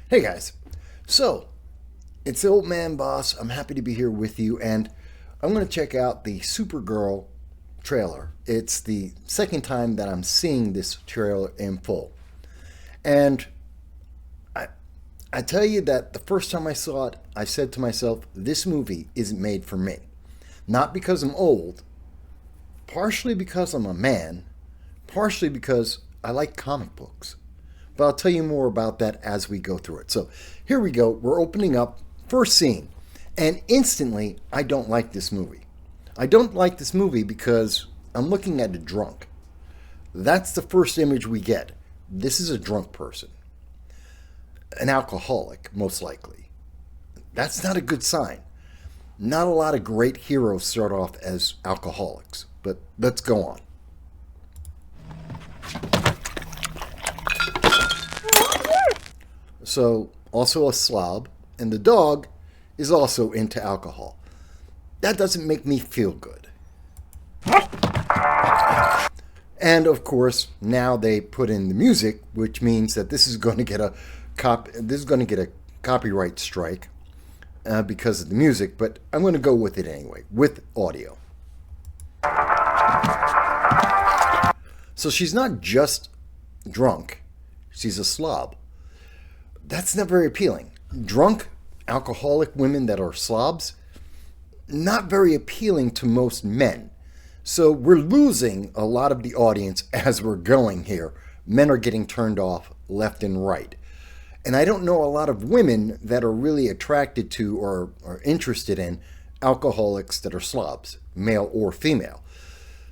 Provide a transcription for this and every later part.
Hey guys, so it's the old man boss. I'm happy to be here with you, and I'm going to check out the Supergirl trailer. It's the second time that I'm seeing this trailer in full, and I, I tell you that the first time I saw it, I said to myself, this movie isn't made for me. Not because I'm old, partially because I'm a man, partially because I like comic books. But I'll tell you more about that as we go through it. So here we go. We're opening up. First scene. And instantly, I don't like this movie. I don't like this movie because I'm looking at a drunk. That's the first image we get. This is a drunk person. An alcoholic, most likely. That's not a good sign. Not a lot of great heroes start off as alcoholics. But let's go on. So, also a slob, and the dog is also into alcohol. That doesn't make me feel good. And of course, now they put in the music, which means that this is going to get a copyright strike because of the music. But I'm going to go with it anyway, with audio. So she's not just drunk; she's a slob. That's not very appealing. Drunk, alcoholic women that are slobs, not very appealing to most men. So we're losing a lot of the audience as we're going here. Men are getting turned off left and right. And I don't know a lot of women that are really attracted to or are interested in alcoholics that are slobs, male or female.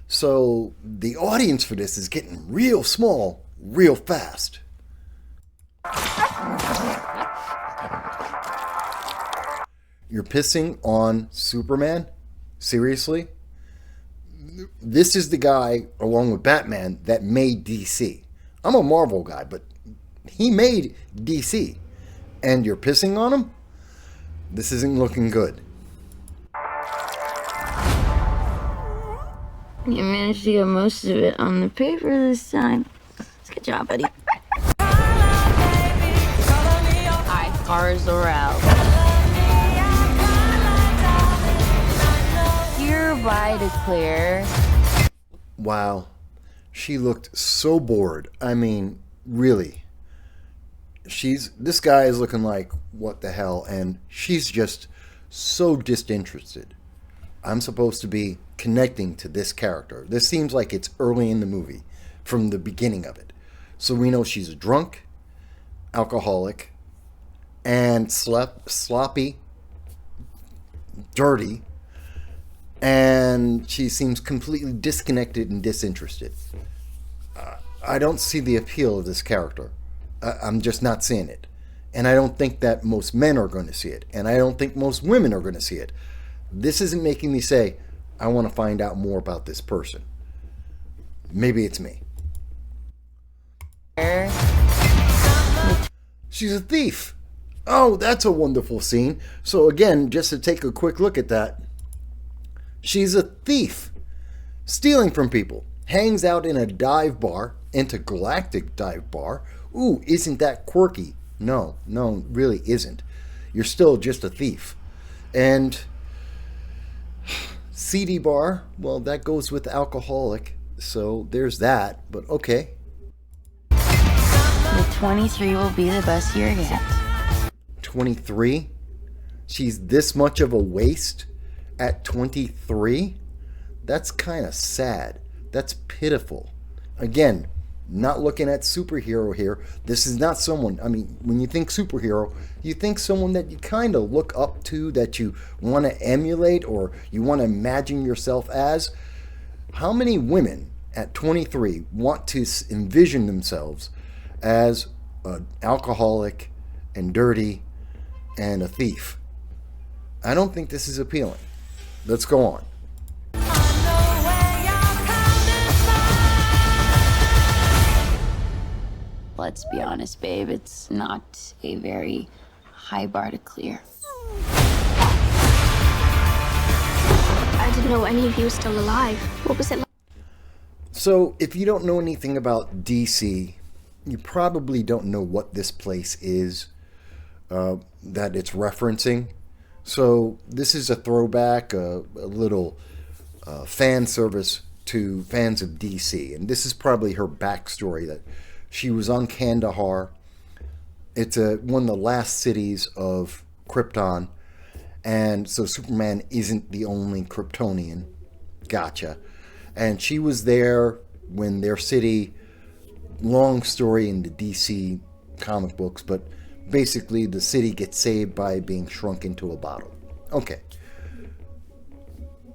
So the audience for this is getting real small, real fast. You're pissing on Superman? Seriously? This is the guy, along with Batman, that made DC. I'm a Marvel guy, but he made DC. And you're pissing on him? This isn't looking good. You managed to get most of it on the paper this time. Good job, buddy. Hi, cars are out. Hereby declare. Wow. She looked so bored. I mean, really. This guy is looking like, what the hell? And she's just so disinterested. I'm supposed to be connecting to this character. This seems like it's early in the movie, from the beginning of it. So we know she's a drunk, alcoholic, and sloppy, dirty, and she seems completely disconnected and disinterested. I don't see the appeal of this character. I'm just not seeing it. And I don't think that most men are going to see it. And I don't think most women are going to see it. This isn't making me say, I want to find out more about this person. Maybe it's me. She's a thief. Oh, that's a wonderful scene. So again, just to take a quick look at that, she's a thief. Stealing from people. Hangs out in a dive bar, intergalactic dive bar. Ooh, isn't that quirky? No, really isn't. You're still just a thief. And CD bar, well, that goes with alcoholic. So there's that, but okay. The 23 will be the best year yet. 23? She's this much of a waste at 23? That's kind of sad. That's pitiful. Again, not looking at superhero here. This is not someone, I mean, when you think superhero, you think someone that you kind of look up to, that you want to emulate or you want to imagine yourself as. How many women at 23 want to envision themselves as an alcoholic and dirty and a thief? I don't think this is appealing. Let's go on. Let's be honest, babe, it's not a very high bar to clear. I didn't know any of you were still alive. What was it like? So, if you don't know anything about DC, you probably don't know what this place is. that it's referencing. So this is a throwback, a little fan service to fans of DC. And this is probably her backstory, that she was on Kandahar. It's one of the last cities of Krypton. And so Superman isn't the only Kryptonian. Gotcha. And she was there when their city, long story in the DC comic books, but basically the city gets saved by being shrunk into a bottle. Okay.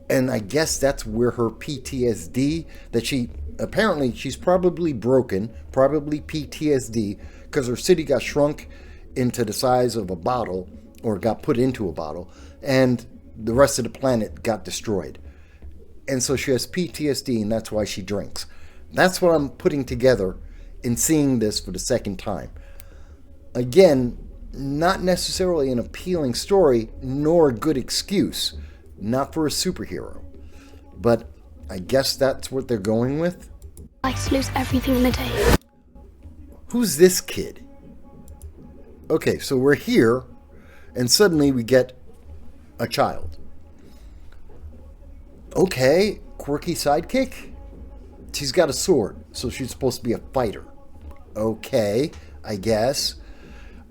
And I guess that's where her PTSD, that she's probably broken, probably PTSD, because her city got shrunk into the size of a bottle, or got put into a bottle, and the rest of the planet got destroyed. And so she has PTSD, and that's why she drinks. That's what I'm putting together in seeing this for the second time. Again, not necessarily an appealing story, nor a good excuse. Not for a superhero. But I guess that's what they're going with. I like to lose everything in the day. Who's this kid? Okay, so we're here, and suddenly we get a child. Okay, quirky sidekick? She's got a sword, so she's supposed to be a fighter. Okay, I guess.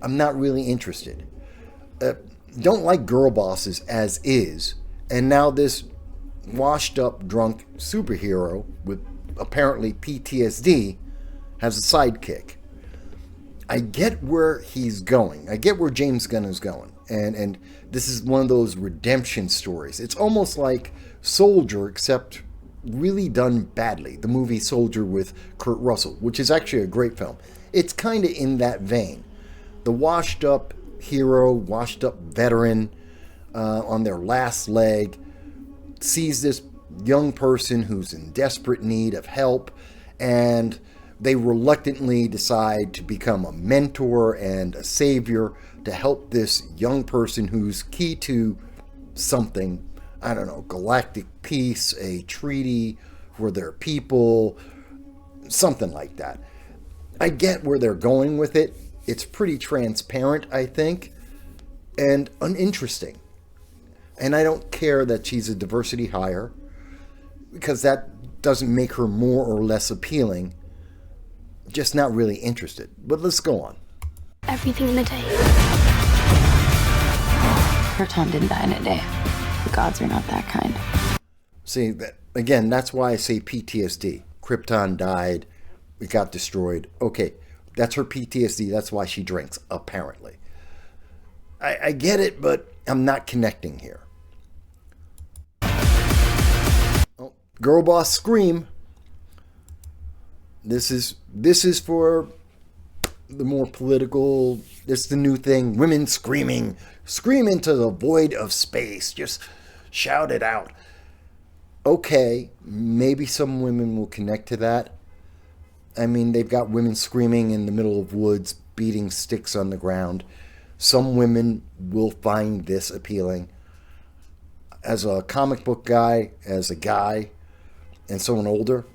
I'm not really interested. Don't like girl bosses as is. And now this washed up drunk superhero with apparently PTSD has a sidekick. I get where he's going. I get where James Gunn is going. And this is one of those redemption stories. It's almost like Soldier, except really done badly. The movie Soldier with Kurt Russell, which is actually a great film. It's kind of in that vein. The washed up hero, washed up veteran, on their last leg, sees this young person who's in desperate need of help, and they reluctantly decide to become a mentor and a savior to help this young person who's key to something, I don't know, galactic peace, a treaty for their people, something like that. I get where they're going with it. It's pretty transparent, I think, and uninteresting. And I don't care that she's a diversity hire, because that doesn't make her more or less appealing. Just not really interested. But let's go on. Everything in the day. Krypton didn't die in a day. The gods are not that kind. See, again, that's why I say PTSD. Krypton died. It got destroyed. Okay, that's her PTSD. That's why she drinks, apparently. I get it, but I'm not connecting here. Oh, Girl Boss Scream. This is for the more political. It's the new thing. Women screaming. Scream into the void of space. Just shout it out. Okay, maybe some women will connect to that. I mean, they've got women screaming in the middle of woods, beating sticks on the ground. Some women will find this appealing. As a comic book guy, as a guy, and someone older,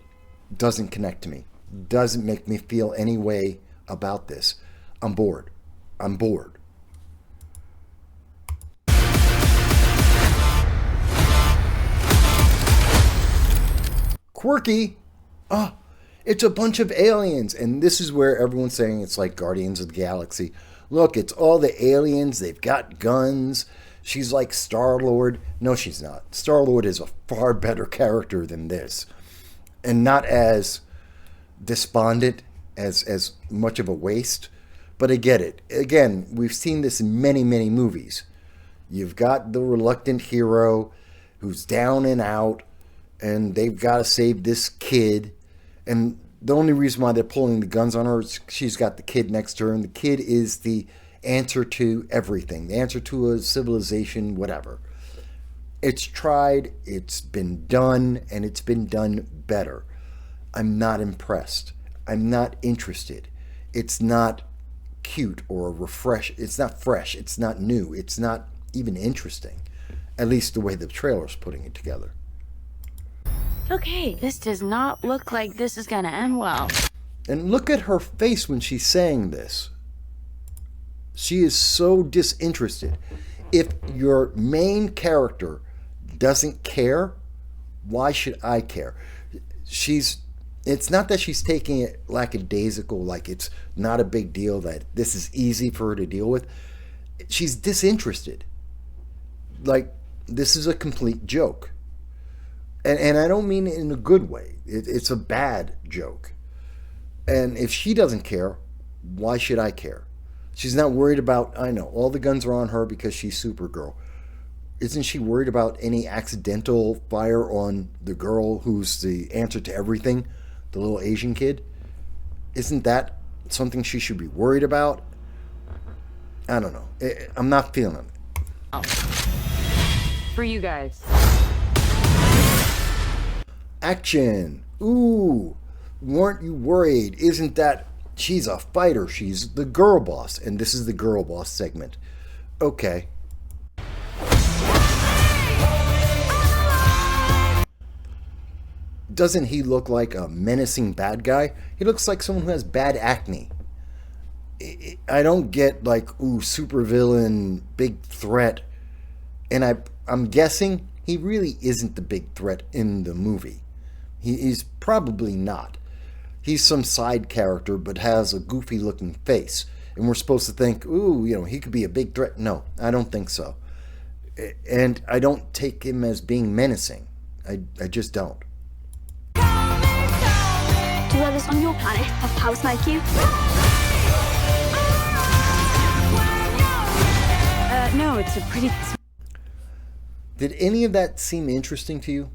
doesn't connect to me. Doesn't make me feel any way about this. I'm bored. I'm bored. Quirky. Oh, it's a bunch of aliens. And this is where everyone's saying it's like Guardians of the Galaxy. Look, it's all the aliens. They've got guns. She's like Star-Lord. No, she's not. Star-Lord is a far better character than this. And not as despondent, as much of a waste. But I get it. Again, we've seen this in many, many movies. You've got the reluctant hero who's down and out, and they've got to save this kid. And the only reason why they're pulling the guns on her is she's got the kid next to her, and the kid is the answer to everything, the answer to a civilization, whatever. It's tried, it's been done, and it's been done better. I'm not impressed. I'm not interested. It's not cute or it's not fresh. It's not new. It's not even interesting. At least the way the trailer's putting it together. Okay, this does not look like this is gonna end well. And look at her face when she's saying this. She is so disinterested. If your main character doesn't care, why should I care? It's not that she's taking it lackadaisical, like it's not a big deal, that this is easy for her to deal with. She's disinterested. Like, this is a complete joke. And I don't mean it in a good way. It's a bad joke. And if she doesn't care, why should I care? She's not worried about, I know, all the guns are on her because she's Supergirl. Isn't she worried about any accidental fire on the girl who's the answer to everything, the little Asian kid? Isn't that something she should be worried about? I don't know. I'm not feeling it. Oh. For you guys. Action. Ooh, weren't you worried? Isn't that... She's a fighter. She's the girl boss. And this is the girl boss segment. Okay. Doesn't he look like a menacing bad guy? He looks like someone who has bad acne. I don't get like, ooh, supervillain, big threat. And I'm guessing he really isn't the big threat in the movie. He's probably not. He's some side character, but has a goofy looking face. And we're supposed to think, ooh, he could be a big threat. No, I don't think so. And I don't take him as being menacing. I just don't. Do others on your planet have powers like you? No, it's a pretty... Did any of that seem interesting to you?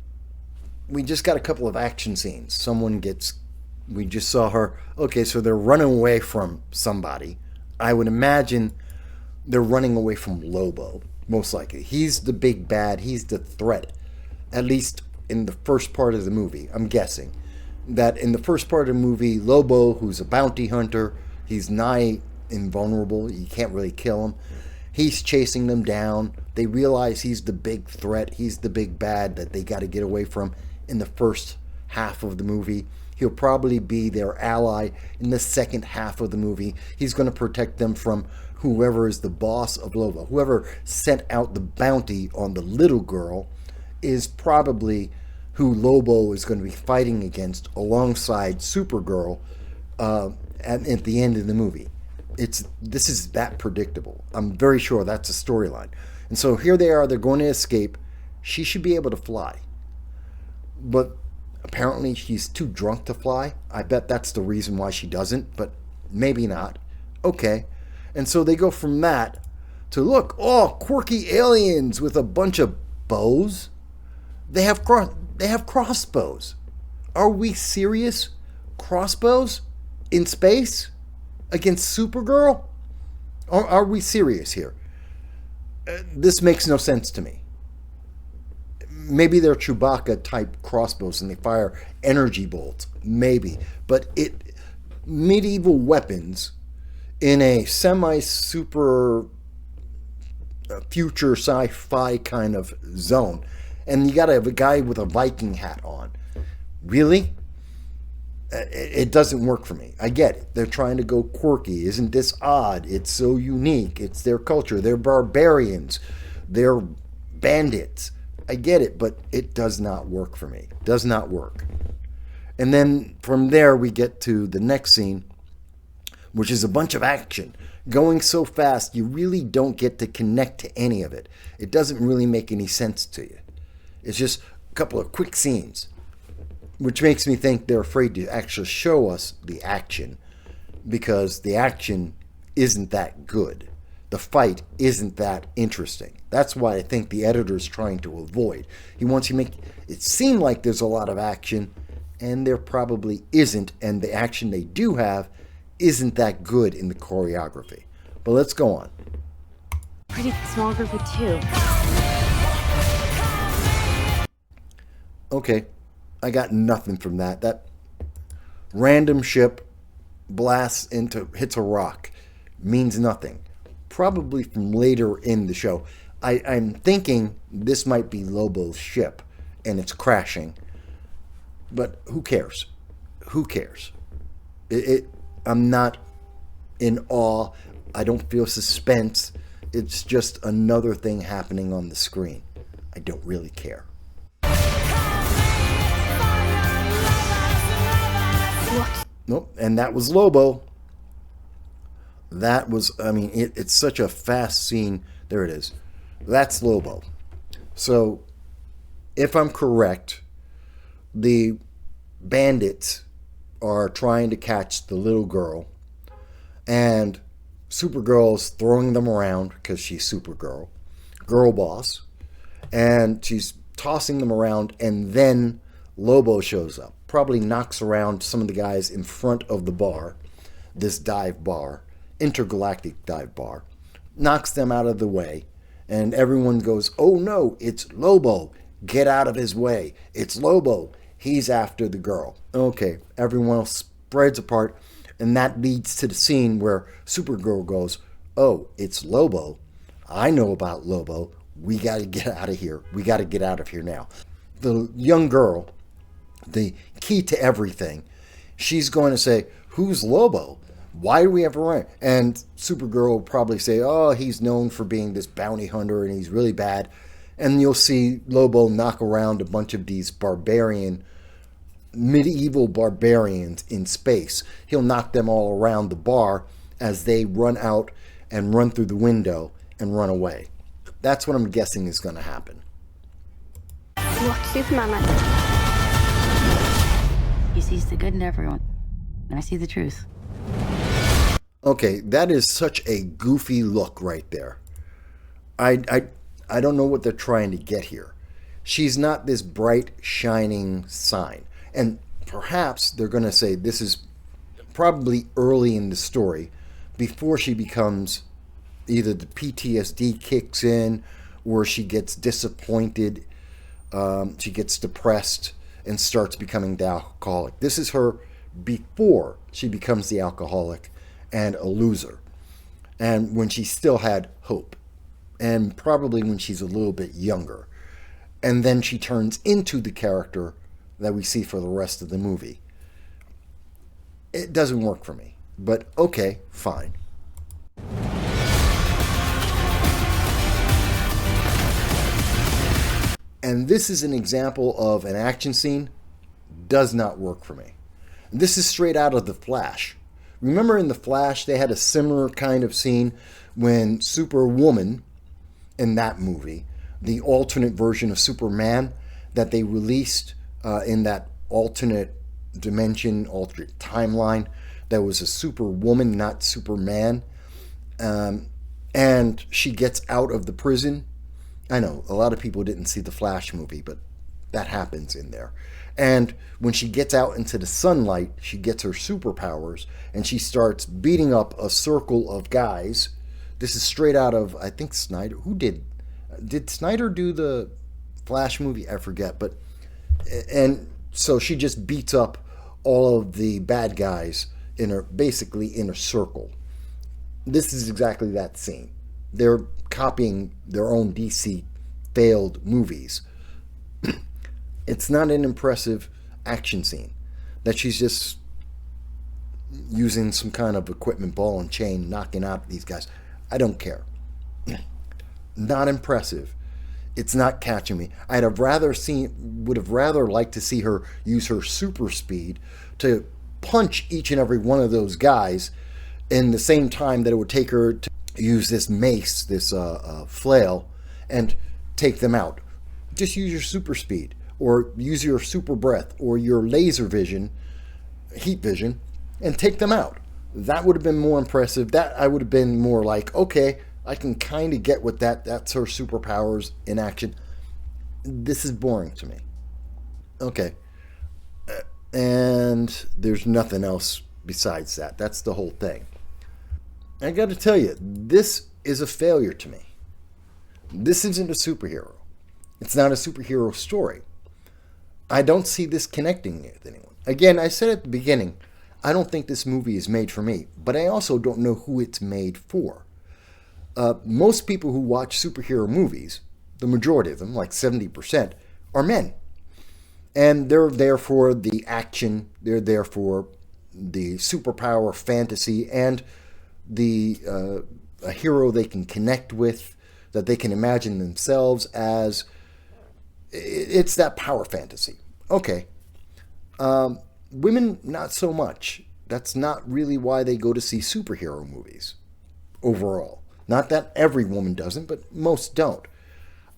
We just got a couple of action scenes. We just saw her. Okay, so they're running away from somebody. I would imagine they're running away from Lobo, most likely. He's the big bad. He's the threat, at least in the first part of the movie. I'm guessing that in the first part of the movie, Lobo, who's a bounty hunter, he's nigh invulnerable. You can't really kill him. He's chasing them down. They realize he's the big threat. He's the big bad that they got to get away from in the first half of the movie. He'll probably be their ally in the second half of the movie. He's going to protect them from whoever is the boss of Lobo. Whoever sent out the bounty on the little girl is probably who Lobo is going to be fighting against alongside Supergirl at the end of the movie. This is that predictable. I'm very sure that's a storyline. And so here they are, they're going to escape. She should be able to fly. But apparently she's too drunk to fly. I bet that's the reason why she doesn't, but maybe not. Okay. And so they go from that to, look, quirky aliens with a bunch of bows. They have crossbows. Are we serious? Crossbows in space? Against Supergirl? Are we serious here? This makes no sense to me. Maybe they're Chewbacca type crossbows and they fire energy bolts. Maybe. But medieval weapons in a semi-super future sci-fi kind of zone. And you got to have a guy with a Viking hat on. Really? It doesn't work for me. I get it. They're trying to go quirky. Isn't this odd? It's so unique. It's their culture. They're barbarians. They're bandits. I get it, but it does not work for me. Does not work. And then from there we get to the next scene, which is a bunch of action. Going so fast, you really don't get to connect to any of it. It doesn't really make any sense to you. It's just a couple of quick scenes, which makes me think they're afraid to actually show us the action, because the action isn't that good. The fight isn't that interesting. That's why I think the editor's trying to avoid. He wants you to make it seem like there's a lot of action, and there probably isn't, and the action they do have isn't that good in the choreography. But let's go on. Pretty small group of two. Okay. I got nothing from that. That random ship hits a rock. Means nothing. Probably from later in the show. I'm thinking this might be Lobo's ship and it's crashing. But who cares? Who cares? I'm not in awe. I don't feel suspense. It's just another thing happening on the screen. I don't really care. What? Nope, and that was Lobo. That was, I mean, it's such a fast scene. There it is. That's Lobo. So, if I'm correct, the bandits are trying to catch the little girl, and Supergirl's throwing them around because she's Supergirl, girl boss, and she's tossing them around, and then Lobo shows up, probably knocks around some of the guys in front of the bar, this dive bar, intergalactic dive bar, knocks them out of the way, and everyone goes, "Oh no, it's Lobo, get out of his way, it's Lobo, he's after the girl." Okay, everyone else spreads apart, and that leads to the scene where Supergirl goes, "Oh, it's Lobo, I know about Lobo, we got to get out of here, we got to get out of here now." The young girl, the key to everything, she's going to say, "Who's Lobo? Why do we have to run?" And Supergirl will probably say, "Oh, he's known for being this bounty hunter and he's really bad." And you'll see Lobo knock around a bunch of these medieval barbarians in space. He'll knock them all around the bar as they run out and run through the window and run away. That's what I'm guessing is going to happen. What's Superman like? He sees the good in everyone, and I see the truth. Okay, that is such a goofy look right there. I don't know what they're trying to get here. She's not this bright, shining sign. And perhaps they're going to say this is probably early in the story, before she becomes, either the PTSD kicks in, or she gets disappointed, she gets depressed, and starts becoming the alcoholic. This is her before she becomes the alcoholic and a loser, and when she still had hope, and probably when she's a little bit younger, and then she turns into the character that we see for the rest of the movie. It doesn't work for me, but okay, fine. And this is an example of an action scene does not work for me. This is straight out of The Flash. Remember in The Flash, they had a similar kind of scene when Superwoman, in that movie, the alternate version of Superman that they released in that alternate dimension, alternate timeline, that was a Superwoman, not Superman. And she gets out of the prison. I know, a lot of people didn't see the Flash movie, but that happens in there. And when she gets out into the sunlight, she gets her superpowers, and she starts beating up a circle of guys. This is straight out of, I think, Snyder. Who did Snyder do the Flash movie? I forget. But, and so she just beats up all of the bad guys basically in a circle. This is exactly that scene. They're copying their own DC failed movies. It's not an impressive action scene that she's just using some kind of equipment, ball and chain, knocking out these guys. I don't care. Not impressive. It's not catching me. would have rather liked to see her use her super speed to punch each and every one of those guys in the same time that it would take her to use this mace, this flail, and take them out. Just use your super speed, or use your super breath, or your laser vision, heat vision, and take them out. That would have been more impressive. That I would have been more like, okay, I can kind of get what that's her superpowers in action. This is boring to me. Okay. And there's nothing else besides that. That's the whole thing. I got to tell you, this is a failure to me. This isn't a superhero. It's not a superhero story. I don't see this connecting with anyone. Again, I said at the beginning, I don't think this movie is made for me, but I also don't know who it's made for. Most people who watch superhero movies, the majority of them, like 70%, are men. And they're there for the action, they're there for the superpower fantasy, and a hero they can connect with, that they can imagine themselves as. It's that power fantasy. Okay. Women, not so much. That's not really why they go to see superhero movies overall. Not that every woman doesn't, but most don't.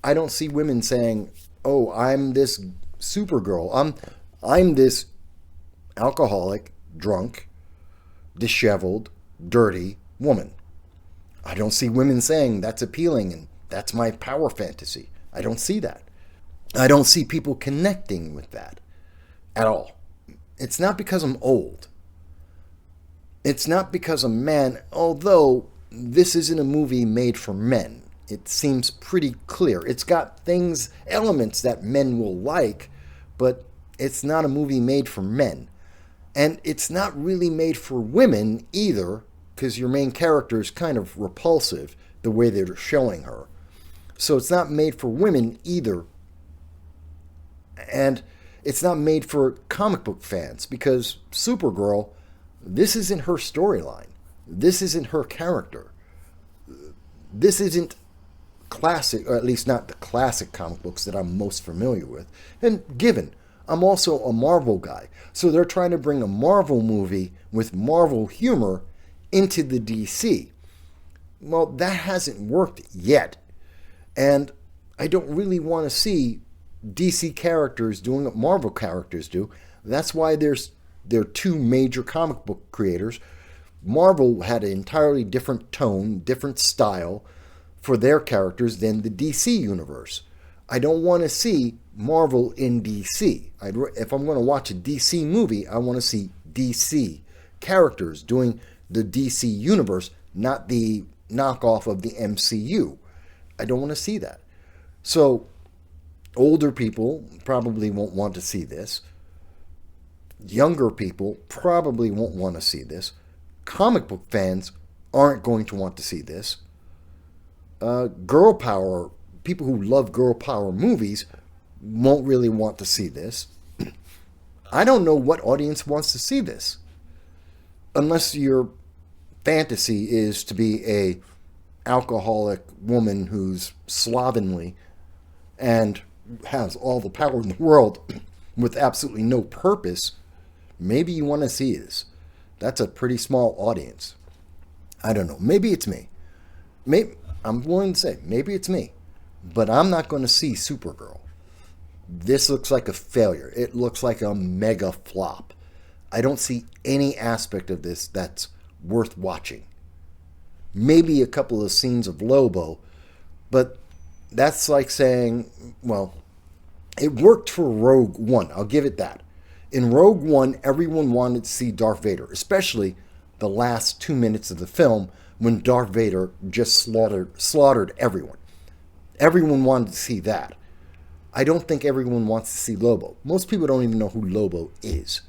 I don't see women saying, "Oh, I'm this Supergirl. I'm this alcoholic, drunk, disheveled, dirty woman." I don't see women saying that's appealing and that's my power fantasy. I don't see that. I don't see people connecting with that at all. It's not because I'm old. It's not because I'm a man, although this isn't a movie made for men. It seems pretty clear. It's got elements that men will like, but it's not a movie made for men. And it's not really made for women either, because your main character is kind of repulsive the way they're showing her. So it's not made for women either. And it's not made for comic book fans, because Supergirl, this isn't her storyline. This isn't her character. This isn't classic, or at least not the classic comic books that I'm most familiar with. And given, I'm also a Marvel guy. So they're trying to bring a Marvel movie with Marvel humor into the DC. Well, that hasn't worked yet. And I don't really want to see DC characters doing what Marvel characters do. That's why there are two major comic book creators. Marvel had an entirely different tone, different style for their characters than the DC universe. I don't want to see Marvel in DC. If I'm going to watch a DC movie, I want to see DC characters doing the DC universe, not the knockoff of the MCU. I don't want to see that. So older people probably won't want to see this. Younger people probably won't want to see this. Comic book fans aren't going to want to see this. Girl power, people who love girl power movies won't really want to see this. I don't know what audience wants to see this. Unless your fantasy is to be a alcoholic woman who's slovenly and has all the power in the world with absolutely no purpose, maybe you want to see this. That's a pretty small audience. I don't know. Maybe it's me. I'm willing to say, maybe it's me. But I'm not going to see Supergirl. This looks like a failure. It looks like a mega flop. I don't see any aspect of this that's worth watching. Maybe a couple of scenes of Lobo, but that's like saying, well, it worked for Rogue One. I'll give it that. In Rogue One, everyone wanted to see Darth Vader, especially the last 2 minutes of the film when Darth Vader just slaughtered everyone. Everyone wanted to see that. I don't think everyone wants to see Lobo. Most people don't even know who Lobo is.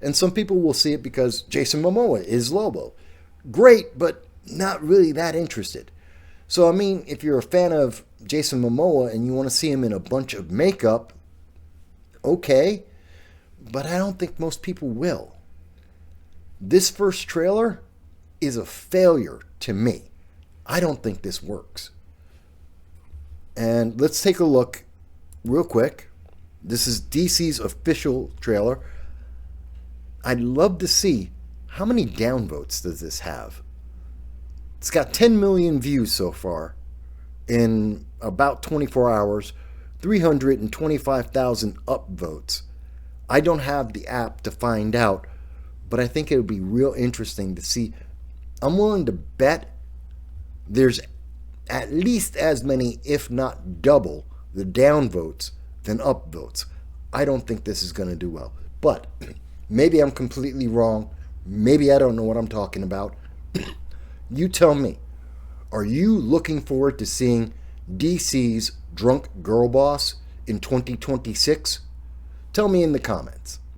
And some people will see it because Jason Momoa is Lobo. Great, but not really that interested. So, I mean, if you're a fan of Jason Momoa and you want to see him in a bunch of makeup, okay. But I don't think most people will. This first trailer is a failure to me. I don't think this works. And let's take a look real quick. This is DC's official trailer. I'd love to see how many downvotes does this have. It's got 10 million views so far in about 24 hours, 325,000 upvotes. I don't have the app to find out, but I think it would be real interesting to see. I'm willing to bet there's at least as many, if not double, the downvotes than upvotes. I don't think this is going to do well. But maybe I'm completely wrong. Maybe I don't know what I'm talking about. You tell me. Are you looking forward to seeing DC's Drunk Girl Boss in 2026? Tell me in the comments.